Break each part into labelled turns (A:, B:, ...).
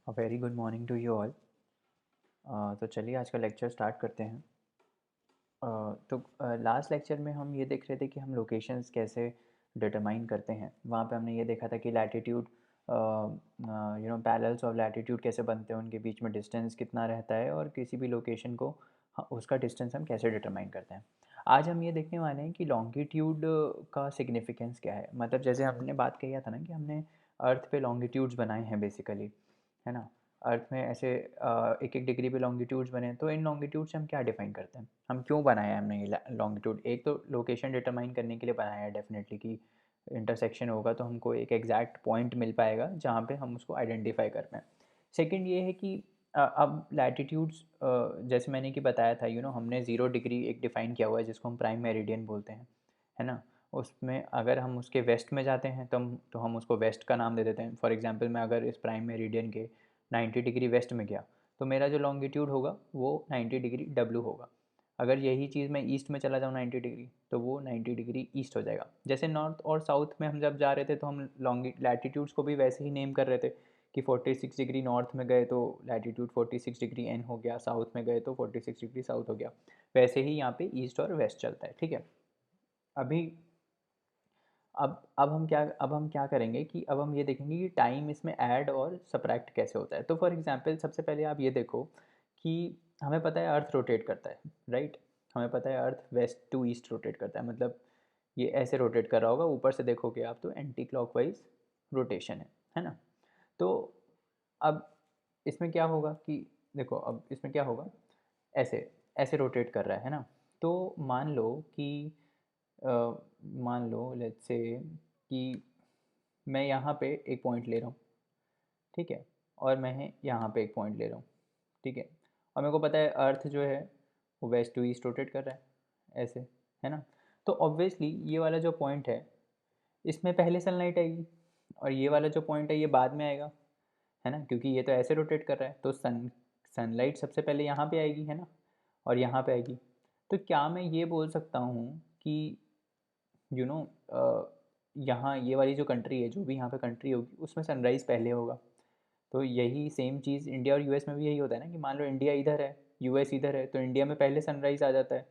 A: Very good morning to you all. तो चलिए आज का लेक्चर स्टार्ट करते हैं। तो लास्ट लेक्चर में हम ये देख रहे थे कि हम लोकेशंस कैसे डिटरमाइन करते हैं। वहाँ पे हमने ये देखा था कि लैटिट्यूड पैरेलल्स ऑफ लैटिट्यूड कैसे बनते हैं, उनके बीच में डिस्टेंस कितना रहता है और किसी भी लोकेशन को उसका डिस्टेंस हम कैसे डिटरमाइन करते हैं। आज हम ये देखने वाले हैं कि लॉन्गिट्यूड का सिग्निफिकेंस क्या है। मतलब जैसे हमने बात किया था ना कि हमने अर्थ पे लॉन्गिट्यूड्स बनाए हैं बेसिकली, है ना। अर्थ में ऐसे एक एक डिग्री पे लॉन्गिट्यूड्स बने हैं, तो इन लॉन्गिट्यूड से हम क्या डिफाइन करते हैं, हम क्यों बनाया है हमने ये लॉन्गिट्यूड। एक तो लोकेशन डिटरमाइन करने के लिए बनाया है डेफिनेटली कि इंटरसेक्शन होगा तो हमको एक एग्जैक्ट पॉइंट मिल पाएगा जहाँ पे हम उसको आइडेंटिफाई कर पाएँ। सेकेंड ये है कि अब लैटिट्यूड्स जैसे मैंने कि बताया था, हमने 0 डिग्री एक डिफ़ाइन किया हुआ है जिसको हम प्राइम मेरिडियन बोलते हैं, है ना। उसमें अगर हम उसके वेस्ट में जाते हैं तो हम उसको वेस्ट का नाम दे देते हैं। फॉर एग्जांपल मैं अगर इस प्राइम मेरिडियन के 90 डिग्री वेस्ट में गया तो मेरा जो लॉन्गिट्यूड होगा वो 90 डिग्री डब्ल्यू होगा। अगर यही चीज़ मैं ईस्ट में चला जाऊँ 90 डिग्री तो वो 90 डिग्री ईस्ट हो जाएगा। जैसे नॉर्थ और साउथ में हम जब जा रहे थे तो हम लॉन्गी लैटिट्यूड्स को भी वैसे ही नेम कर रहे थे कि 46 डिग्री नॉर्थ में गए तो लैटिट्यूड 46 डिग्री एन हो गया, साउथ में गए तो 46 डिग्री साउथ हो गया। वैसे ही यहाँ पे ईस्ट और वेस्ट चलता है, ठीक है। अभी अब हम क्या करेंगे कि अब हम ये देखेंगे कि टाइम इसमें ऐड और सब्ट्रैक्ट कैसे होता है। तो फॉर एग्जांपल सबसे पहले आप ये देखो कि हमें पता है अर्थ रोटेट करता है, राइट। हमें पता है अर्थ वेस्ट टू ईस्ट रोटेट करता है, मतलब ये ऐसे रोटेट कर रहा होगा। ऊपर से देखोगे आप तो एंटी क्लॉकवाइज रोटेशन है ना। तो अब इसमें क्या होगा कि देखो, अब इसमें क्या होगा, ऐसे ऐसे रोटेट कर रहा है ना। तो मान लो कि अ, मान लो लेट्स से कि मैं यहाँ पे एक पॉइंट ले रहा हूँ, ठीक है, और मैं यहाँ पे एक पॉइंट ले रहा हूँ, ठीक है। और मेरे को पता है अर्थ जो है वो वेस्ट टू ईस्ट रोटेट कर रहा है ऐसे, है ना। तो ऑब्वियसली ये वाला जो पॉइंट है इसमें पहले सनलाइट आएगी और ये वाला जो पॉइंट है ये बाद में आएगा, है ना, क्योंकि ये तो ऐसे रोटेट कर रहा है। तो सनलाइट सबसे पहले यहाँ पे आएगी, है ना, और यहाँ पे आएगी। तो क्या मैं ये बोल सकता हूँ कि यू नो यहाँ ये वाली जो कंट्री है, जो भी यहाँ पे कंट्री होगी उसमें सनराइज़ पहले होगा। तो यही सेम चीज़ इंडिया और यूएस में भी यही होता है ना कि मान लो इंडिया इधर है, यूएस इधर है, तो इंडिया में पहले सनराइज़ आ जाता है।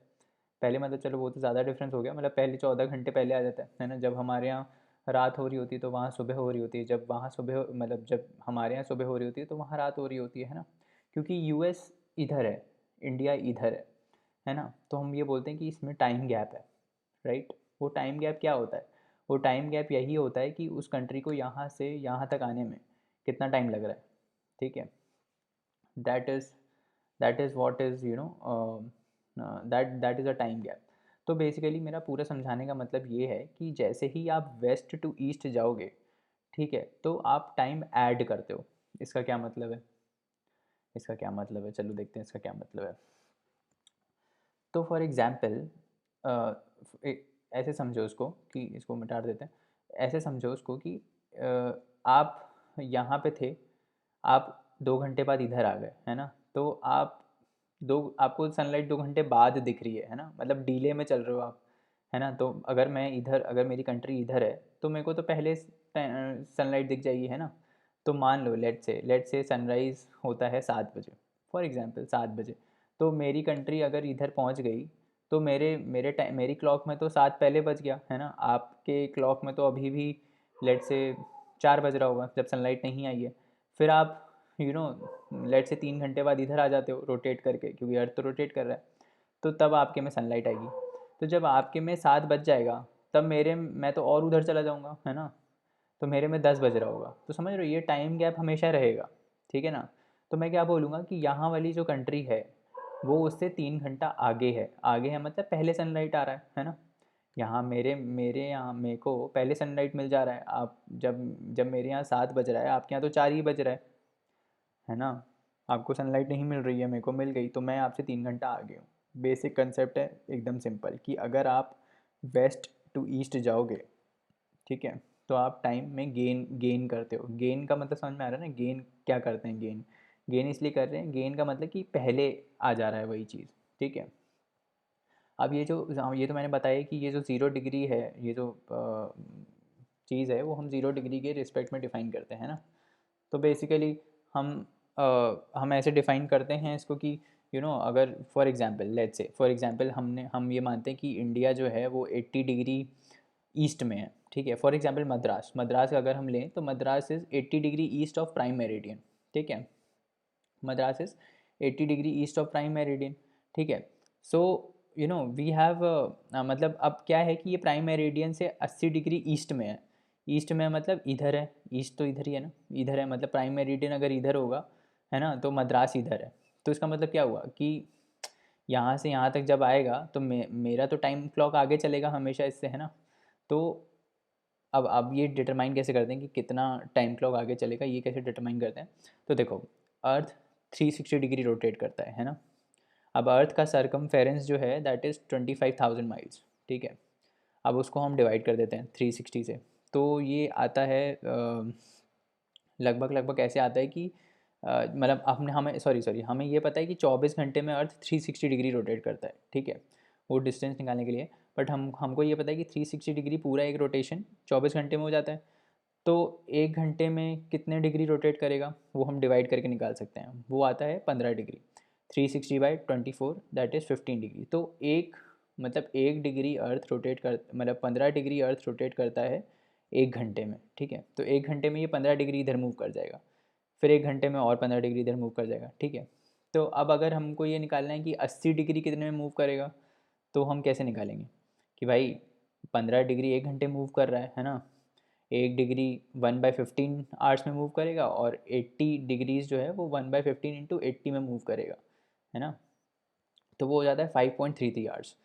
A: पहले मतलब चलो वो तो ज़्यादा डिफरेंस हो गया, मतलब पहले 14 घंटे पहले आ जाता है ना। जब हमारे यहाँ रात हो रही होती है तो वहाँ सुबह हो रही होती है, जब वहाँ मतलब जब हमारे यहाँ सुबह हो रही होती है तो वहाँ रात हो रही होती है ना। क्योंकि यूएस इधर है, इंडिया इधर है ना। तो हम ये बोलते हैं कि इसमें टाइम गैप है, राइट। वो टाइम गैप क्या होता है, वो टाइम गैप यही होता है कि उस कंट्री को यहाँ से यहाँ तक आने में कितना टाइम लग रहा है, ठीक है। That is that is what is that is a time gap. तो बेसिकली मेरा पूरा समझाने का मतलब ये है कि जैसे ही आप वेस्ट टू ईस्ट जाओगे, ठीक है, तो आप टाइम ऐड करते हो। इसका क्या मतलब है, इसका क्या मतलब है, चलो देखते हैं इसका क्या मतलब है। तो फॉर एग्ज़ाम्पल ऐसे समझो उसको कि इसको मिटा देते हैं। ऐसे समझो उसको कि आप यहाँ पे थे, आप 2 घंटे बाद इधर आ गए, है ना। तो आपको सनलाइट 2 घंटे बाद दिख रही है ना, मतलब डीले में चल रहे हो आप, है ना। तो अगर मेरी कंट्री इधर है तो मेरे को तो पहले सनलाइट दिख जाएगी, है ना। तो मान लो लेट्स से सनराइज़ होता है 7 बजे, फॉर एग्ज़ाम्पल 7 बजे। तो मेरी कंट्री अगर इधर पहुंच गई तो मेरी क्लॉक में तो 7 पहले बज गया, है ना। आपके क्लॉक में तो अभी भी लेट से 4 बज रहा होगा जब सनलाइट नहीं आई है। फिर आप लेट से 3 घंटे बाद इधर आ जाते हो रोटेट करके, क्योंकि अर्थ तो रोटेट कर रहा है। तो तब आपके में सनलाइट आएगी। तो जब आपके में 7 बज जाएगा तब मैं तो और उधर चला जाऊँगा, है ना। तो मेरे में 10 बज रहा होगा। तो समझ रहे हो, ये टाइम गैप हमेशा रहेगा, ठीक है ना। तो मैं क्या बोलूँगा कि यहाँ वाली जो कंट्री है वो उससे 3 घंटा आगे है। आगे है मतलब पहले सनलाइट आ रहा है ना। यहाँ मेरे मेरे यहाँ मेरे को पहले सनलाइट मिल जा रहा है। आप जब जब मेरे यहाँ 7 बज रहा है, आपके यहाँ तो 4 ही बज रहा है ना। आपको सनलाइट नहीं मिल रही है, मेरे को मिल गई, तो मैं आपसे 3 घंटा आगे हूँ। बेसिक कंसेप्ट है, एकदम सिंपल, कि अगर आप वेस्ट टू ईस्ट जाओगे, ठीक है, तो आप टाइम में गेन गेन करते हो। गेन का मतलब समझ में आ रहा है ना, गेन क्या करते हैं, गेन गेन इसलिए कर रहे हैं, गेन का मतलब कि पहले आ जा रहा है वही चीज़, ठीक है। अब ये तो मैंने बताया कि ये जो 0 डिग्री है, ये जो चीज़ है वो हम 0 डिग्री के रिस्पेक्ट में डिफ़ाइन करते हैं ना। तो बेसिकली हम ऐसे डिफ़ाइन करते हैं इसको कि अगर for example let's say for example हम ये मानते हैं कि इंडिया जो है वो 80 डिग्री ईस्ट में है, ठीक है। फॉर एग्ज़ाम्पल मद्रास मद्रास अगर हम लें तो Madras is 80 degree east of prime meridian, ठीक है। Madras is 80 degree east of prime meridian, ठीक है। सो वी हैव मतलब अब क्या है कि ये प्राइम मेरिडियन से 80 डिग्री ईस्ट में है। ईस्ट में मतलब इधर है, ईस्ट तो इधर ही है ना, इधर है मतलब प्राइम मेरिडियन अगर इधर होगा, है ना, तो मद्रास इधर है। तो इसका मतलब क्या हुआ कि यहाँ से यहाँ तक जब आएगा तो मेरा तो टाइम क्लॉक आगे चलेगा हमेशा इससे, है ना। तो अब ये डिटरमाइन कैसे करते हैं कि कितना टाइम क्लॉक आगे चलेगा, ये कैसे डिटरमाइन करते हैं। तो देखो, अर्थ 360 डिग्री रोटेट करता है ना। अब अर्थ का सरकमफेरेंस जो है दैट इज़ 25,000 माइल्स, ठीक है। अब उसको हम डिवाइड कर देते हैं 360 से, तो ये आता है लगभग लगभग ऐसे आता है कि मतलब आपने हमें सॉरी हमें ये पता है कि 24 घंटे में अर्थ 360 डिग्री रोटेट करता है, ठीक है, वो डिस्टेंस निकालने के लिए। बट हमको ये पता है कि 360 डिग्री पूरा एक रोटेशन 24 घंटे में हो जाता है। तो 1 घंटे में कितने डिग्री रोटेट करेगा वो हम डिवाइड करके निकाल सकते हैं, वो आता है 15 डिग्री। 360/24 that is 15 degree. तो मतलब 1 डिग्री अर्थ रोटेट कर मतलब 15 डिग्री अर्थ रोटेट करता है 1 घंटे में, ठीक है। तो 1 घंटे में ये 15 डिग्री इधर मूव कर जाएगा, फिर 1 घंटे में और 15 डिग्री इधर मूव कर जाएगा, ठीक है। तो अब अगर हमको ये निकालना है कि 80 डिग्री कितने में मूव करेगा, तो हम कैसे निकालेंगे कि भाई 15 डिग्री 1 घंटे मूव कर रहा है ना, 1 डिग्री 1/15 आवर्स में मूव करेगा, और 80 डिग्रीज जो है वो 1/15 इंटू 80 में मूव करेगा, है ना। तो वो हो जाता है 5.33 आवर्स।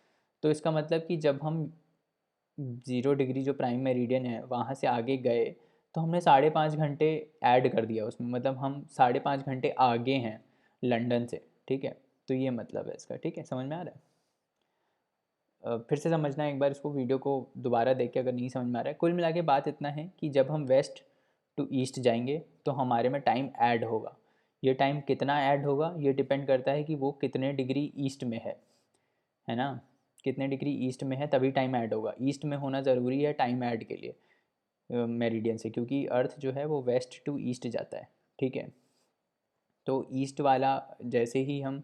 A: तो इसका मतलब कि जब हम 0 डिग्री जो प्राइम मेरिडियन है वहाँ से आगे गए, तो हमने 5.5 घंटे ऐड कर दिया उसमें, मतलब हम 5.5 घंटे आगे हैं लंदन से, ठीक है। तो ये मतलब है इसका, ठीक है, समझ में आ रहा है। फिर से समझना है एक बार इसको, वीडियो को दोबारा देख के अगर नहीं समझ में आ रहा है। कुल मिला के बात इतना है कि जब हम वेस्ट टू ईस्ट जाएंगे तो हमारे में टाइम ऐड होगा। ये टाइम कितना ऐड होगा ये डिपेंड करता है कि वो कितने डिग्री ईस्ट में है ना। कितने डिग्री ईस्ट में है तभी टाइम ऐड होगा। ईस्ट में होना ज़रूरी है टाइम ऐड के लिए मेरिडियन से, क्योंकि अर्थ जो है वो वेस्ट टू ईस्ट जाता है, ठीक है। तो ईस्ट वाला जैसे ही हम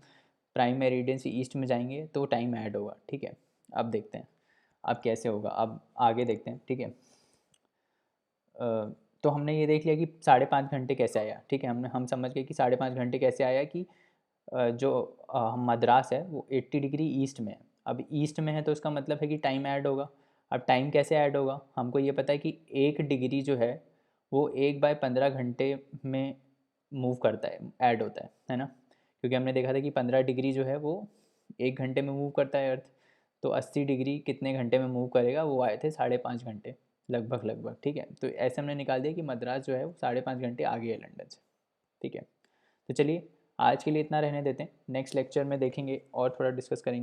A: प्राइम मेरिडियन से ईस्ट में जाएंगे तो टाइम ऐड होगा, ठीक है। अब देखते हैं अब कैसे होगा, अब आगे देखते हैं, ठीक है। तो हमने ये देख लिया कि 5.5 घंटे कैसे आया, ठीक है। हम समझ गए कि 5.5 घंटे कैसे आया कि जो मद्रास है वो 80 डिग्री ईस्ट में है। अब ईस्ट में है तो इसका मतलब है कि टाइम ऐड होगा। अब टाइम कैसे ऐड होगा, हमको ये पता है कि 1 डिग्री जो है वो 1/15 घंटे में मूव करता है, ऐड होता है ना। क्योंकि हमने देखा था कि 15 डिग्री जो है वो 1 घंटे में मूव करता है अर्थ। तो 80 डिग्री कितने घंटे में मूव करेगा, वो आए थे 5.5 घंटे लगभग लगभग, ठीक है। तो ऐसे हमने निकाल दिया कि मद्रास जो है वो 5.5 घंटे आगे है लंदन से, ठीक है। तो चलिए आज के लिए इतना रहने देते हैं, नेक्स्ट लेक्चर में देखेंगे और थोड़ा डिस्कस करेंगे।